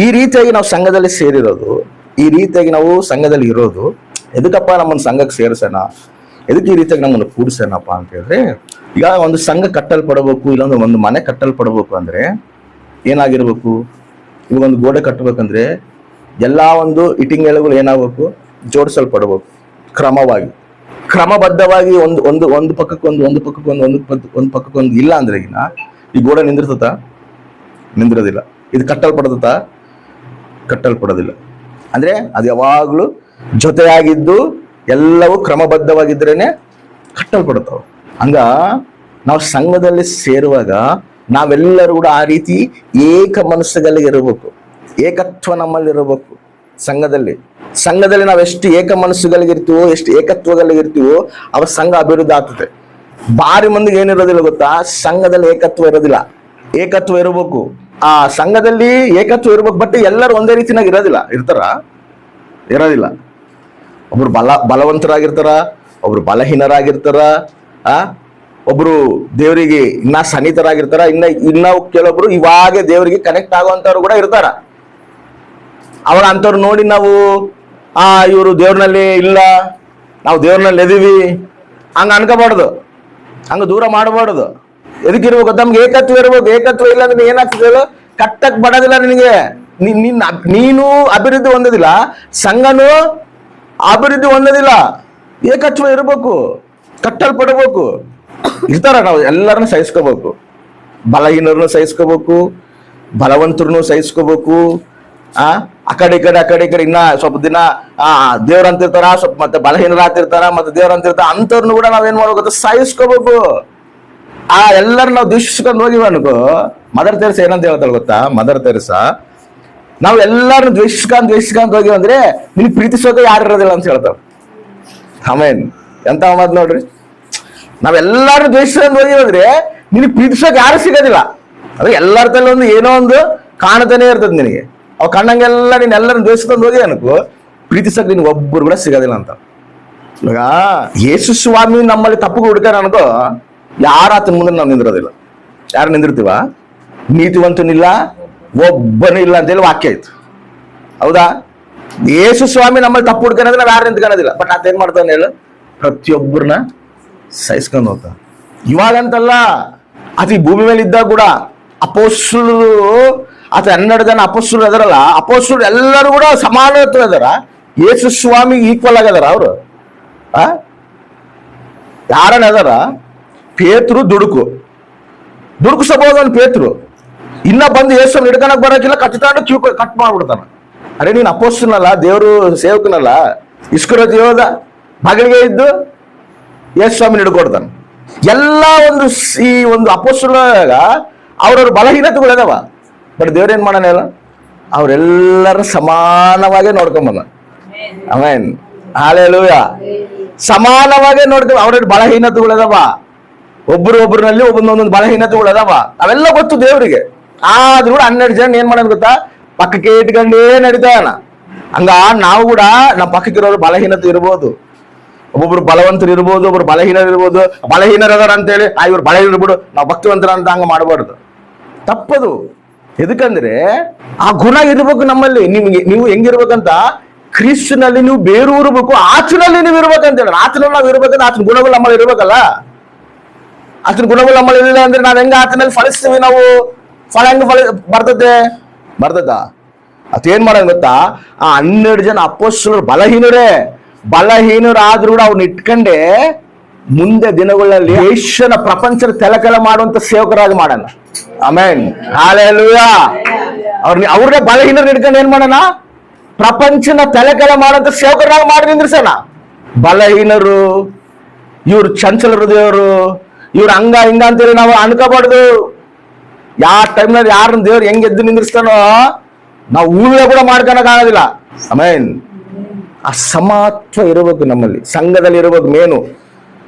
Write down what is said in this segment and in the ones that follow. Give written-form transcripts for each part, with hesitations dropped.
ಈ ರೀತಿಯಾಗಿ ನಾವು ಸಂಘದಲ್ಲಿ ಸೇರಿರೋದು, ಈ ರೀತಿಯಾಗಿ ನಾವು ಸಂಘದಲ್ಲಿ ಇರೋದು ಎದಕ್ಕಪ್ಪ ನಮ್ಮನ್ನು ಸಂಘಕ್ಕೆ ಸೇರಿಸೋಣ, ಎದಕ್ಕೆ ಈ ರೀತಿಯಾಗಿ ನಮ್ಮನ್ನು ಕೂಡಿಸೋಣಪ್ಪ ಅಂತ ಹೇಳಿದ್ರೆ, ಈಗ ಒಂದು ಸಂಘ ಕಟ್ಟಲ್ಪಡಬೇಕು, ಇಲ್ಲೊಂದು ಒಂದು ಮನೆ ಕಟ್ಟಲ್ಪಡಬೇಕು ಅಂದ್ರೆ ಏನಾಗಿರ್ಬೇಕು? ಈಗ ಒಂದು ಗೋಡೆ ಕಟ್ಟಬೇಕಂದ್ರೆ ಎಲ್ಲ ಒಂದು ಇಟಿಂಗೆಗಳು ಏನಾಗಬೇಕು? ಜೋಡಿಸಲ್ಪಡಬೇಕು ಕ್ರಮವಾಗಿ, ಕ್ರಮಬದ್ಧವಾಗಿ. ಒಂದು ಒಂದು ಒಂದು ಪಕ್ಕಕ್ಕೊಂದು, ಒಂದು ಪಕ್ಕಕ್ಕೊಂದು, ಒಂದು ಪಕ್ಕಕ್ಕೊಂದು ಇಲ್ಲ ಅಂದ್ರೆ ಈ ಗೋಡೆ ನಿಂದಿರೋದಿಲ್ಲ. ಇದು ಕಟ್ಟಲ್ಪಡೋದಿಲ್ಲ. ಅಂದ್ರೆ ಅದು ಯಾವಾಗ್ಲೂ ಜೊತೆಯಾಗಿದ್ದು ಎಲ್ಲವೂ ಕ್ರಮಬದ್ಧವಾಗಿದ್ರೇನೆ ಕಟ್ಟಲ್ಪಡುತ್ತವೆ. ಹಂಗ ನಾವು ಸಂಘದಲ್ಲಿ ಸೇರುವಾಗ ನಾವೆಲ್ಲರೂ ಕೂಡ ಆ ರೀತಿ ಏಕ ಮನಸ್ಸುಗಳಿಗೆ ಇರಬೇಕು, ಏಕತ್ವ ನಮ್ಮಲ್ಲಿ ಇರಬೇಕು. ಸಂಘದಲ್ಲಿ ನಾವು ಎಷ್ಟು ಏಕ ಮನಸ್ಸುಗಳಿಗಿರ್ತೀವೋ, ಎಷ್ಟು ಏಕತ್ವಗಳಿಗಿರ್ತೀವೋ ಅವ ಸಂಘ ಅಭಿವೃದ್ಧಿ ಆಗ್ತದೆ. ಬಾರಿ ಮಂದಿಗೆ ಏನಿರೋದಿಲ್ಲ ಗೊತ್ತಾ? ಸಂಘದಲ್ಲಿ ಏಕತ್ವ ಇರೋದಿಲ್ಲ. ಏಕತ್ವ ಇರಬೇಕು, ಆ ಸಂಘದಲ್ಲಿ ಏಕತ್ವ ಇರ್ಬೇಕು. ಬಟ್ ಎಲ್ಲರೂ ಒಂದೇ ರೀತಿನಾಗ ಇರೋದಿಲ್ಲ. ಒಬ್ರು ಬಲವಂತರಾಗಿರ್ತಾರ, ಒಬ್ರು ಬಲಹೀನರಾಗಿರ್ತಾರ, ಒಬ್ರು ದೇವರಿಗೆ ಇನ್ನ ಸನ್ನಿಹಿತರಾಗಿರ್ತಾರ, ಇನ್ನ ಕೆಲವೊಬ್ರು ಇವಾಗ ದೇವರಿಗೆ ಕನೆಕ್ಟ್ ಆಗುವಂತವ್ರು ಕೂಡ ಇರ್ತಾರ. ಅವ್ರ ಅಂತವ್ರು ನೋಡಿ ನಾವು ಇವರು ದೇವ್ರನಲ್ಲಿ ಇಲ್ಲ, ನಾವು ದೇವ್ರನಲ್ಲಿ ಎದೀವಿ ಹಂಗ ಅನ್ಕೋಬಾರ್ದು, ಹಂಗ ದೂರ ಮಾಡಬಾರ್ದು. ಎದಕ್ಕಿರ್ಬೇಕು? ನಮ್ಗೆ ಏಕತ್ವ ಇರ್ಬೇಕು. ಏಕತ್ವ ಇಲ್ಲ ಅಂದ್ರೆ ಏನಾಗ್ತದೆ? ಕಟ್ಟಕ್ ಬಡೋದಿಲ್ಲ ನಿನಗೆ. ನೀನು ಅಭಿವೃದ್ಧಿ ಹೊಂದೋದಿಲ್ಲ, ಸಂಘನೂ ಅಭಿವೃದ್ಧಿ ಹೊಂದೋದಿಲ್ಲ. ಏಕತ್ವ ಇರ್ಬೇಕು, ಕಟ್ಟಲ್ಪಡಬೇಕು. ಇರ್ತಾರ, ನಾವು ಎಲ್ಲರನ್ನು ಸಹಿಸ್ಕೋಬೇಕು. ಬಲಹೀನರನ್ನು ಸಹಿಸ್ಕೋಬೇಕು, ಬಲವಂತರನ್ನು ಸಹಿಸ್ಕೋಬೇಕು. ಆ ಕಡೆ ಈ ಕಡೆ ಇನ್ನ ಸ್ವಲ್ಪ ದಿನ ದೇವ್ರಂತಿರ್ತಾರ, ಸ್ವಲ್ಪ ಮತ್ತೆ ಬಲಹೀನರಾಗ್ತಿರ್ತಾರ, ಮತ್ತೆ ದೇವ್ರಂತಿರ್ತಾರ. ಅಂತವ್ರನ್ನು ಕೂಡ ನಾವೇನ್ ಮಾಡ್ಬೇಕು? ಸಹಿಸ್ಕೋಬೇಕು. ಎಲ್ಲರೂ ನಾವು ದ್ವೇಷಿಸ್ಕೊಂಡು ಹೋಗಿವ ಅನ್ಕೋ. ಮದರ್ ತೆರೇಸಾ ಏನಂತ ಹೇಳ್ತಾಳೆ ಗೊತ್ತಾ? ಮದರ್ ತೆರೇಸಾ, ನಾವು ಎಲ್ಲರನ್ನು ದ್ವೇಷಿಸ್ಕೊಂಡು ಹೋಗಿವ ಅಂದ್ರೆ ನಿನ್ ಪ್ರೀತಿಸೋಕೆ ಯಾರು ಇರೋದಿಲ್ಲ ಅಂತ ಹೇಳ್ತಾಳೆ. ಆಮೇನ್. ಎಂತ ಮಾತು ನೋಡ್ರಿ. ನಾವೆಲ್ಲರೂ ದ್ವೇಷಿಸ್ಕೊಂಡು ಹೋಗಿವಂದ್ರೆ ನಿನಗೆ ಪ್ರೀತಿಸೋಕೆ ಯಾರು ಸಿಗೋದಿಲ್ಲ. ಅದು ಎಲ್ಲರ ತಲೆ ಒಂದು ಏನೋ ಒಂದು ಕಾಣ್ತಾನೆ ಇರ್ತದೆ ನಿನಗೆ. ಅವ್ ಕಣ್ಣಂಗೆಲ್ಲ ನೀನ್ ಎಲ್ಲರನ್ನು ದ್ವೇಷಿಸ್ಕೊಂಡು ಹೋಗಿ ಅನ್ಕೋ, ಪ್ರೀತಿಸೋಕೆ ನಿನ್ಗೆ ಒಬ್ಬರು ಕೂಡ ಸಿಗೋದಿಲ್ಲ ಅಂತ. ಇವಾಗ ಯೇಸು ಸ್ವಾಮಿ ನಮ್ಮಲ್ಲಿ ತಪ್ಪು ಹುಡುಕಾರ ಅನ್ಕೋ, ಯಾರ ಆತನ ಮುಂದೆ ನಾವು ನಿಂದಿರೋದಿಲ್ಲ. ಯಾರು ನಿಂದಿರ್ತೀವ? ನೀತಿವಂತನಿಲ್ಲ, ಒಬ್ಬನೂ ಇಲ್ಲ ಅಂತೇಳಿ ವಾಕ್ಯ ಆಯ್ತು. ಹೌದಾ? ಯೇಸು ಸ್ವಾಮಿ ನಮ್ಮಲ್ಲಿ ತಪ್ಪು ಹುಡ್ಕೊಳ್ಳೋದ್ರೆ ನಾವ್ ಯಾರು ನಿಂತ್ಕೊಳ್ಳೋದಿಲ್ಲ. ಬಟ್ ಆತ ಏನ್ ಮಾಡ್ತಾನೆ ಹೇಳು? ಪ್ರತಿಯೊಬ್ಬರನ್ನ ಸಹಿಸ್ಕೊಂಡು ಹೋಗ್ತಾನೆ. ಇವಾಗಂತಲ್ಲ, ಆತ ಈ ಭೂಮಿ ಮೇಲೆ ಇದ್ದಾಗ ಕೂಡ ಅಪೊಸ್ತಲರು, ಆತ 12 ಜನ ಅಪೊಸ್ತಲರು ಅದರಲ್ಲ, ಅಪೊಸ್ತಲರು ಎಲ್ಲರೂ ಕೂಡ ಸಮಾನತ್ವ ಇದಾರ. ಯೇಸು ಸ್ವಾಮಿ ಈಕ್ವಲ್ ಆಗದಾರ. ಅವರು ಯಾರನ್ನ ಅದಾರ? ಪೇತ್ರು ದುಡುಕಿಸಬಹುದು. ಪೇತ್ರು ಇನ್ನ ಬಂದು ಯೇಸು ಹಿಡ್ಕನಕ್ ಬರಕಿಲ್ಲ, ಕಟ್ಟಾಂಡು ಕಟ್ ಮಾಡ್ಬಿಡ್ತಾನ. ಅರೆ ನೀನ್ ಅಪೊಸ್ತಲನಲ್ಲ, ದೇವರು ಸೇವಕನಲ್ಲ. ಇಸ್ಕರಿಯೋತ ಯೋಧ ಬಗಲಿಗೆ ಇದ್ದು ಯೇಸು ಸ್ವಾಮಿ ಹಿಡ್ಕೊಡ್ತಾನೆ. ಎಲ್ಲ ಈ ಒಂದು ಅಪೊಸ್ತಲರಾಗ ಅವ್ರವ್ರ ಬಲಹೀನತೆಗಳು ಅದಾವ. ಬಟ್ ದೇವ್ರೇನ್ ಮಾಡೋಣ ಹೇಳ? ಅವ್ರೆಲ್ಲರ ಸಮಾನವಾಗೇ ನೋಡ್ಕೊಂಬಂದ. Amen, hallelujah. ಸಮಾನವಾಗೇ ನೋಡ್ಕೊಂಡ್ ಅವ್ರ ಬಲಹೀನತೆಗಳು ಅದಾವ. ಒಬ್ಬರಲ್ಲಿ ಒಂದೊಂದೊಂದು ಬಲಹೀನತೆಗಳು ಅದಾವ. ಅವೆಲ್ಲ ಗೊತ್ತು ದೇವರಿಗೆ. ಆದ್ರೂ ಕೂಡ 12 ಜನ ಏನ್ ಮಾಡೋದು ಗೊತ್ತಾ? ಪಕ್ಕಕ್ಕೆ ಇಟ್ಕೊಂಡೇ ನಡೀತಾನ. ಹಂಗ ನಾವು ಕೂಡ ನಮ್ಮ ಪಕ್ಕಕ್ಕಿರೋರು ಬಲಹೀನತೆ ಇರ್ಬೋದು, ಒಬ್ಬೊಬ್ರು ಬಲವಂತರು ಇರ್ಬೋದು, ಒಬ್ರು ಬಲಹೀನರು ಇರ್ಬೋದು. ಬಲಹೀನರದಾರ ಅಂತೇಳಿ ಇವ್ರು ಬಲಹೀನರು ಬಿಡು, ನಾವು ಭಕ್ತಿವಂತರ ಅಂತ ಹಂಗ ಮಾಡಬಾರ್ದು. ತಪ್ಪದು. ಎದಕ್ಕಂದ್ರೆ ಆ ಗುಣ ಇರ್ಬೇಕು ನಮ್ಮಲ್ಲಿ. ನೀವು ಹೆಂಗಿರ್ಬೇಕಂತ, ಕ್ರಿಸ್ತನಲ್ಲಿ ನೀವು ಬೇರೂರ್ಬೇಕು, ಆತನಲ್ಲಿ ನೀವು ಇರ್ಬೇಕಂತ ಹೇಳ. ಆತನಲ್ಲಿ ನಾವು ಇರ್ಬೇಕಂದ್ರೆ ಆತನ ಗುಣಗಳು ನಮ್ಮಲ್ಲಿ ಇರ್ಬೇಕಲ್ಲ. ಆತನ ಗುಣಗಳು ನಮ್ಮಲ್ಲಿ ಇಲ್ಲ ಅಂದ್ರೆ ನಾವ್ ಹೆಂಗ ಆತನಲ್ಲಿ ಫಲಿಸ್ತೀವಿ? ನಾವು ಫಲ ಹೆಂಗ ಬರ್ತದ? ಅದೇನ್ ಮಾಡೋದು ಗೊತ್ತಾ? ಆ 12 ಜನ ಅಪೊಸ್ತಲರು ಬಲಹೀನರಾದ್ರೂ ಕೂಡ ಅವ್ರನ್ನ ಇಟ್ಕೊಂಡೆ ಮುಂದೆ ದಿನಗಳಲ್ಲಿ ಯೇಸುವಿನ ಪ್ರಪಂಚದ ತಲೆಕೆಲ ಮಾಡುವಂತ ಸೇವಕರಾಗಿ ಮಾಡೋಣ. Amen, hallelujah. ಅವ್ರನ್ನೇ ಬಲಹೀನರು ಇಟ್ಕೊಂಡು ಏನ್ ಮಾಡೋಣ? ಪ್ರಪಂಚನ ತಲೆಕೆಲ ಮಾಡುವಂತ ಸೇವಕರಾಗಿ ಮಾಡಿ ನಿಂದ್ರಿಸೋಣ. ಬಲಹೀನರು, ಇವ್ರು ಚಂಚಲ ಹೃದಯರು, ಇವ್ರು ಹಂಗ ಹಿಂಗ ಅಂತೇಳಿ ನಾವು ಅನ್ಕೋಬಾರ್ದು. ಯಾವ ಟೈಮ್ನಲ್ಲಿ ಯಾರನ್ನ ದೇವ್ರು ಹೆಂಗ್ ಎದ್ದು ನಿಂದ್ರಿಸ್ತಾನೋ ನಾವು ಊಹೆ ಕೂಡ ಮಾಡ್ಕೊಳಕ್ ಆಗೋದಿಲ್ಲ. ಆಮೆನ್. ಆ ಸಮತ್ವ ಇರಬೇಕು ನಮ್ಮಲ್ಲಿ, ಸಂಘದಲ್ಲಿ ಇರಬೇಕು. ಮೇನು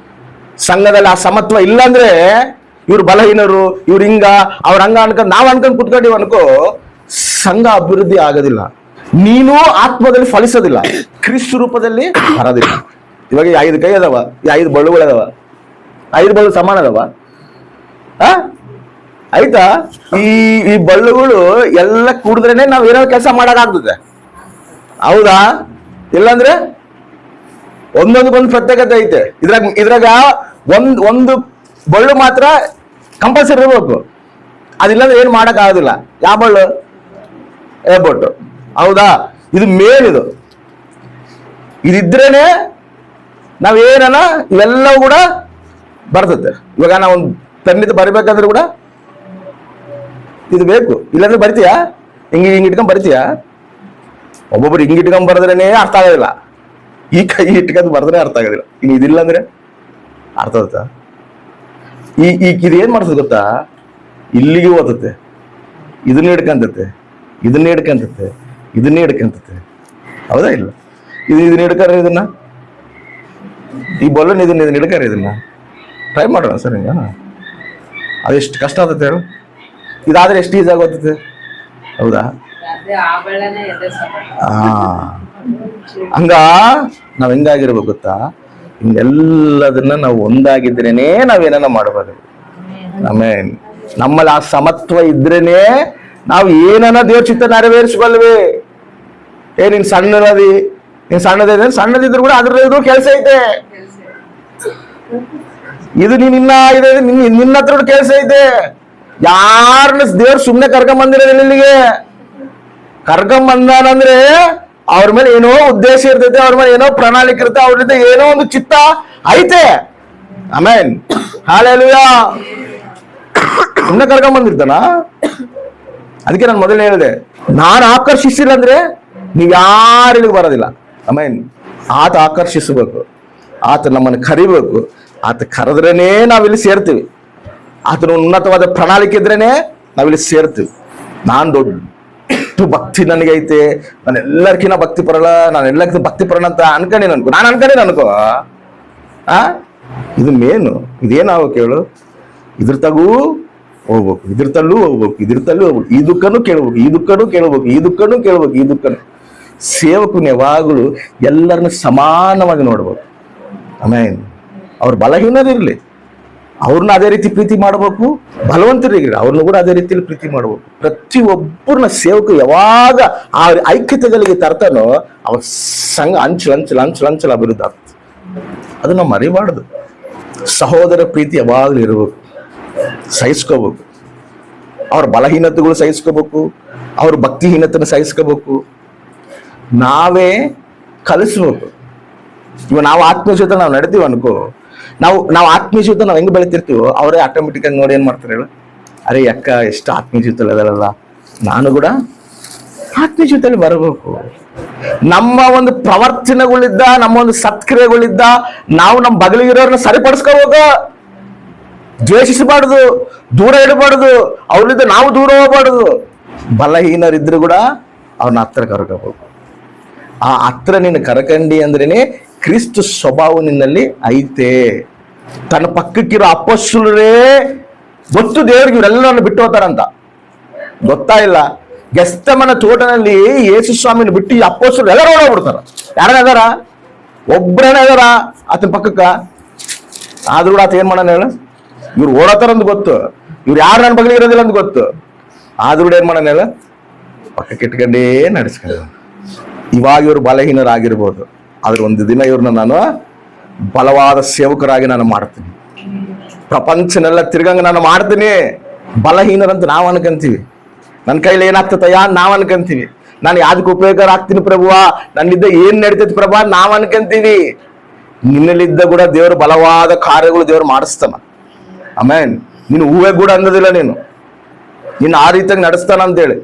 ಸಂಘದಲ್ಲಿ ಆ ಸಮತ್ವ ಇಲ್ಲಾಂದ್ರೆ ಇವ್ರು ಬಲಹೀನರು, ಇವ್ರು ಅವ್ರ ಹಂಗ ಅನ್ಕೊಂಡು ನಾವ್ ಅನ್ಕೊಂಡ್ ಕುತ್ಕೊಂಡಿವ್ ಅನ್ಕೋ, ಸಂಘ ಅಭಿವೃದ್ಧಿ ಆಗೋದಿಲ್ಲ. ನೀನು ಆತ್ಮದಲ್ಲಿ ಫಲಿಸೋದಿಲ್ಲ, ಕ್ರಿಸ್ತ ರೂಪದಲ್ಲಿ ಬರೋದಿಲ್ಲ. ಇವಾಗ 5 ಕೈ ಅದಾವ, 5 ಬಳ್ಳುಗಳು ಅದಾವ, 5 ಬಳ್ಳು ಸಮಾನ ಅದಾವ? ಆಯ್ತಾ. ಈ ಈ ಬಳ್ಳುಗಳು ಎಲ್ಲ ಕುಡಿದ್ರೇನೆ ನಾವ್ ಏನೋ ಕೆಲಸ ಮಾಡಕ್ಕಾಗ್ತದೆ, ಹೌದಾ? ಇಲ್ಲಾಂದ್ರೆ ಒಂದೊಂದಕ್ಕೊಂದು ಪ್ರತ್ಯೇಕತೆ ಐತೆ. ಇದ್ರಾಗ ಒಂದು ಬಳ್ಳು ಮಾತ್ರ ಕಂಪಲ್ಸರಿ ಇರ್ಬೇಕು, ಅದಿಲ್ಲಾಂದ್ರೆ ಏನು ಮಾಡಕ್ ಆಗೋದಿಲ್ಲ. ಯಾವ ಬಳ್ಳು? ಏರ್ಪೋರ್ಟ್, ಹೌದಾ? ಇದು ಮೇನ್. ಇದಿದ್ರೇನೆ ನಾವೇನ ಇವೆಲ್ಲವೂ ಕೂಡ ಬರ್ತದೆ. ಇವಾಗ ನಾವೊಂದು ಪೆನ್ನಿದ್ದು ಬರಿಬೇಕಾದ್ರೆ ಕೂಡ ಇದು ಬೇಕು, ಇಲ್ಲಾಂದ್ರೆ ಬರ್ತೀಯಾ? ಹಿಂಗೆ ಇಟ್ಕೊಂಡ್ ಬರ್ತೀಯಾ? ಒಬ್ಬೊಬ್ರು ಹಿಂಗೆ ಇಟ್ಕೊಂಡ್ ಬರದ್ರೇನೆ ಅರ್ಥ ಆಗೋದಿಲ್ಲ, ಈ ಕೈ ಇಟ್ಕೊಂಡ್ ಬರದ್ರೆ ಅರ್ಥ ಆಗೋದಿಲ್ಲ. ಇನ್ನು ಇದಿಲ್ಲ ಅಂದ್ರೆ ಅರ್ಥ ಆಗುತ್ತಾ? ಇದು ಏನ್ ಮಾಡ್ತದೆ ಗೊತ್ತಾ? ಇಲ್ಲಿಗೆ ಓದುತ್ತೆ, ಇದನ್ನೇ ಹಿಡ್ಕಂತತೆ, ಇದನ್ನೇ ಹಿಡ್ಕಂತತೆ, ಇದನ್ನೇ ಹಿಡ್ಕಂತತೆ, ಹೌದಾ? ಇಲ್ಲ ಇದನ್ನ ಹಿಡ್ಕಾರ, ಇದನ್ನ ಈ ಬೊಲ್ಲನ್ ಇದನ್ನ ಹಿಡ್ಕಾರ, ಇದನ್ನ ಟ್ರೈ ಮಾಡೋಣ ಸರ್. ಹಿಂಗ ಅದೆಷ್ಟು ಕಷ್ಟ ಆಗ್ತದೆ ಹೇಳು? ಇದಾದ್ರೆ ಎಷ್ಟು ಈಜಿ ಆಗೋಗ್ತದೆ, ಹೌದಾ? ಹಂಗ ನಾವ್ ಹೆಂಗಾಗಿರ್ಬೇಕು ಗೊತ್ತಾ? ಹಿಂಗೆಲ್ಲದನ್ನ ನಾವು ಒಂದಾಗಿದ್ರೇನೆ ನಾವೇನ ಮಾಡಬಾರ್ದು. ಆಮೇಲೆ ನಮ್ಮಲ್ಲಿ ಆ ಸಮತ್ವ ಇದ್ರೇನೆ ನಾವು ಏನನ್ನ ದೇವ್ರ ಚಿತ್ತ ನೆರವೇರಿಸಬಲ್ವಿ. ನೀನ್ ಸಣ್ಣದಿ, ನೀನ್ ಸಣ್ಣದಿದ್ರು ಕೂಡ ಅದ್ರದ್ದು ಕೆಲಸ ಐತೆ. ಇದು ನಿನ್ನ ಇದೆ, ನಿನ್ನ ಹತ್ರ ಕೆಲಸ ಐತೆ. ಯಾರನ್ನ ದೇವ್ರ ಸುಮ್ನೆ ಕರ್ಕೊಂಬಂದಿರೋದಿಲ್ಲ ಇಲ್ಲಿಗೆ. ಕರ್ಕೊಂಬಂದಾನಂದ್ರೆ ಅವ್ರ ಮೇಲೆ ಏನೋ ಉದ್ದೇಶ ಇರ್ತೈತೆ, ಅವ್ರ ಮೇಲೆ ಏನೋ ಪ್ರಣಾಳಿಕೆ ಇರುತ್ತೆ, ಅವ್ರ ಜೊತೆ ಏನೋ ಒಂದು ಚಿತ್ತ ಐತೆ. ಆಮೇನ್, ಹಲ್ಲೆಲೂಯಾ. ಸುಮ್ನೆ ಕರ್ಕೊಂಬಂದಿರ್ತಾನ. ಅದಕ್ಕೆ ನಾನು ಮೊದಲೇ ಹೇಳಿದೆ, ನಾನು ಆಕರ್ಷಿಸಿಲ್ಲ ಅಂದ್ರೆ ನೀವ್ ಯಾರು ಇಲ್ಲಿಗೆ ಬರೋದಿಲ್ಲ. ಆಮೇನ್, ಆತ ಆಕರ್ಷಿಸಬೇಕು, ಆತ ನಮ್ಮನ್ನು ಕರಿಬೇಕು. ಆತ ಕರೆದ್ರೇನೆ ನಾವಿಲ್ಲಿ ಸೇರ್ತೀವಿ. ಆತನ ಉನ್ನತವಾದ ಪ್ರಣಾಳಿಕೆ ಇದ್ರೇನೆ ನಾವಿಲ್ಲಿ ಸೇರ್ತೀವಿ. ನಾನ್ ದೊಡ್ಡ ಭಕ್ತಿ ನನಗೆ ಐತೆ, ನಾನು ಎಲ್ಲರಿಗಿನ ಭಕ್ತಿ ಪರಲ್ಲ, ನಾನು ಎಲ್ಲಕ್ಕಿಂತ ಭಕ್ತಿ ಪರಣ ಅಂತ ನಾನು ಅನ್ಕೊಂಡೇನು ಅನ್ಕೋ. ಇದು ಮೇನು. ಇದೇನಾಗೋ ಕೇಳು? ಇದ್ರ ತಗೂ ಹೋಗ್ಬೇಕು, ಇದ್ರ ತಲ್ಲೂ ಹೋಗ್ಬೇಕು, ಇದ್ರ ತಲ್ಲೂ ಹೋಗ್ಬೇಕು, ಈ ದುಃಖನೂ ಕೇಳ್ಬೇಕು, ಈ ದುಃಖನೂ ಕೇಳ್ಬೇಕು, ಈ ದುಃಖನೂ ಕೇಳ್ಬೇಕು, ಈ ದುಃಖನೂ. ಸೇವಕನು ಯಾವಾಗಲೂ ಎಲ್ಲರನ್ನ ಸಮಾನವಾಗಿ ನೋಡ್ಬೇಕು. ಆಮೇಲೆ ಅವ್ರ ಬಲಹೀನರಿರ್ಲಿ, ಅವ್ರನ್ನ ಅದೇ ರೀತಿ ಪ್ರೀತಿ ಮಾಡ್ಬೇಕು. ಬಲವಂತರಿರ್ಲಿ, ಅವ್ರನ್ನ ಕೂಡ ಅದೇ ರೀತಿಯಲ್ಲಿ ಪ್ರೀತಿ ಮಾಡ್ಬೇಕು. ಪ್ರತಿಯೊಬ್ಬರನ್ನ ಸೇವಕ ಯಾವಾಗ ಆ ಐಕ್ಯತೆಗಳಿಗೆ ತರ್ತಾನೋ ಅವ ಸಂಘ ಅಂಚಲ ಅಭಿವೃದ್ಧಿ ಆಗ್ತದೆ. ಅದನ್ನ ಮರಿಬಾರ್ದು. ಸಹೋದರ ಪ್ರೀತಿ ಯಾವಾಗಲೂ ಇರಬೇಕು, ಸಹಿಸ್ಕೋಬೇಕು. ಅವ್ರ ಬಲಹೀನತೆಗಳು ಸಹಿಸ್ಕೋಬೇಕು, ಅವ್ರ ಭಕ್ತಿಹೀನತೆನ ಸಹಿಸ್ಕೋಬೇಕು. ನಾವೇ ಕಲಿಸ್ಬೇಕು. ಇವಾಗ ನಾವು ಆತ್ಮೀಯ ಜೊತೆ ನಾವು ನಡ್ತೀವಿ ಅನ್ಕೋ, ನಾವು ಆತ್ಮೀಯ ಜೊತೆ ನಾವು ಹೆಂಗ್ ಬೆಳಿತಿರ್ತೀವೋ ಅವರೇ ಆಟೋಮೆಟಿಕ್ ಆಗಿ ನೋಡಿ ಏನ್ ಮಾಡ್ತಾರೆ ಹೇಳು? ಅರೆ ಅಕ್ಕ ಎಷ್ಟು ಆತ್ಮೀಯ ಜೊತೆಲಿ ಅದಲ್ಲ, ನಾನು ಕೂಡ ಆತ್ಮೀಯ ಜೊತೆಲಿ ಬರಬೇಕು. ನಮ್ಮ ಒಂದು ಪ್ರವರ್ತನೆಗಳಿದ್ದ, ನಮ್ಮ ಒಂದು ಸತ್ಕ್ರಿಯೆಗಳಿದ್ದ ನಾವು ನಮ್ಮ ಬಗಲಿಗಿರೋರನ್ನ ಸರಿಪಡಿಸ್ಕೋಬೇಕು. ದ್ವೇಷಿಸಬಾರ್ದು, ದೂರ ಇಡಬಾರ್ದು, ಅವ್ರಿಂದ ನಾವು ದೂರ ಹೋಗ್ಬಾರ್ದು. ಬಲಹೀನರಿದ್ರು ಕೂಡ ಅವ್ರನ್ನ ಹತ್ರ ಕರ್ಕೋಬೇಕು. ಆ ಹತ್ರ ನೀನು ಕರ್ಕಂಡಿ ಅಂದ್ರೇನೆ ಕ್ರಿಸ್ತ ಸ್ವಭಾವ ನಿನ್ನಲ್ಲಿ ಐತೆ. ತನ್ನ ಪಕ್ಕಕ್ಕಿರೋ ಅಪೊಸ್ತಲರೇ ಗೊತ್ತು ದೇವರಿಗೆ ಇವರೆಲ್ಲರನ್ನು ಬಿಟ್ಟು ಹೋಗ್ತಾರಂತ, ಗೊತ್ತಾ ಇಲ್ಲ? ಗೆಸ್ತಮನ ತೋಟನಲ್ಲಿ ಯೇಸು ಸ್ವಾಮಿನ ಬಿಟ್ಟು ಈ ಅಪೊಸ್ತಲರು ಎಲ್ಲರೂ ಓಡೋಗ್ಬಿಡ್ತಾರ. ಯಾರನ್ನ ಇದಾರ? ಒಬ್ಬರೇನ ಇದಾರ ಆತನ ಪಕ್ಕಕ್ಕ? ಆದ್ರೂ ಕೂಡ ಆತ ಏನ್ ಮಾಡೋಣ ಹೇಳು? ಇವ್ರು ಓಡೋತಾರ ಅಂತ ಗೊತ್ತು, ಇವ್ರು ಯಾರು ನನ್ನ ಬಗ್ಲಿಗೆ ಇರೋದಿಲ್ಲ ಅಂತ ಗೊತ್ತು. ಆದ್ರೂ ಕೂಡ ಏನ್ ಮಾಡೋಣ ಹೇಳು? ಪಕ್ಕಕ್ಕೆ ಇಟ್ಕೊಂಡೇ ನಡೆಸ್ಕೊಂಡ. ಇವಾಗ ಇವರು ಬಲಹೀನರಾಗಿರ್ಬೋದು, ಆದ್ರೆ ಒಂದು ದಿನ ಇವ್ರನ್ನ ನಾನು ಬಲವಾದ ಸೇವಕರಾಗಿ ನಾನು ಮಾಡ್ತೀನಿ. ಪ್ರಪಂಚನೆಲ್ಲ ತಿರ್ಗಂಗ ನಾನು ಮಾಡ್ತೀನಿ. ಬಲಹೀನರಂತ ನಾವು ಅನ್ಕಂತೀವಿ, ನನ್ನ ಕೈಲಿ ಏನಾಗ್ತತಯ್ಯ ನಾವು ಅನ್ಕಂತೀವಿ. ನಾನು ಯಾವ್ದಕ್ಕೆ ಉಪಯೋಗ ಆಗ್ತೀನಿ ಪ್ರಭುವಾ, ನನ್ನಿದ್ದ ಏನ್ ನಡೀತೈತಿ ಪ್ರಭಾ ನಾವು ಅನ್ಕಂತೀವಿ. ನಿನ್ನಲ್ಲಿದ್ದ ಕೂಡ ದೇವರು ಬಲವಾದ ಕಾರ್ಯಗಳು ದೇವರು ಮಾಡಿಸ್ತಾನ. ಆಮೇನ್. ನೀನು ಹೂವೆ ಕೂಡ ಅನ್ನೋದಿಲ್ಲ, ನೀನು ಆ ರೀತಿಯಾಗಿ ನಡೆಸ್ತಾನ ಅಂತೇಳಿ.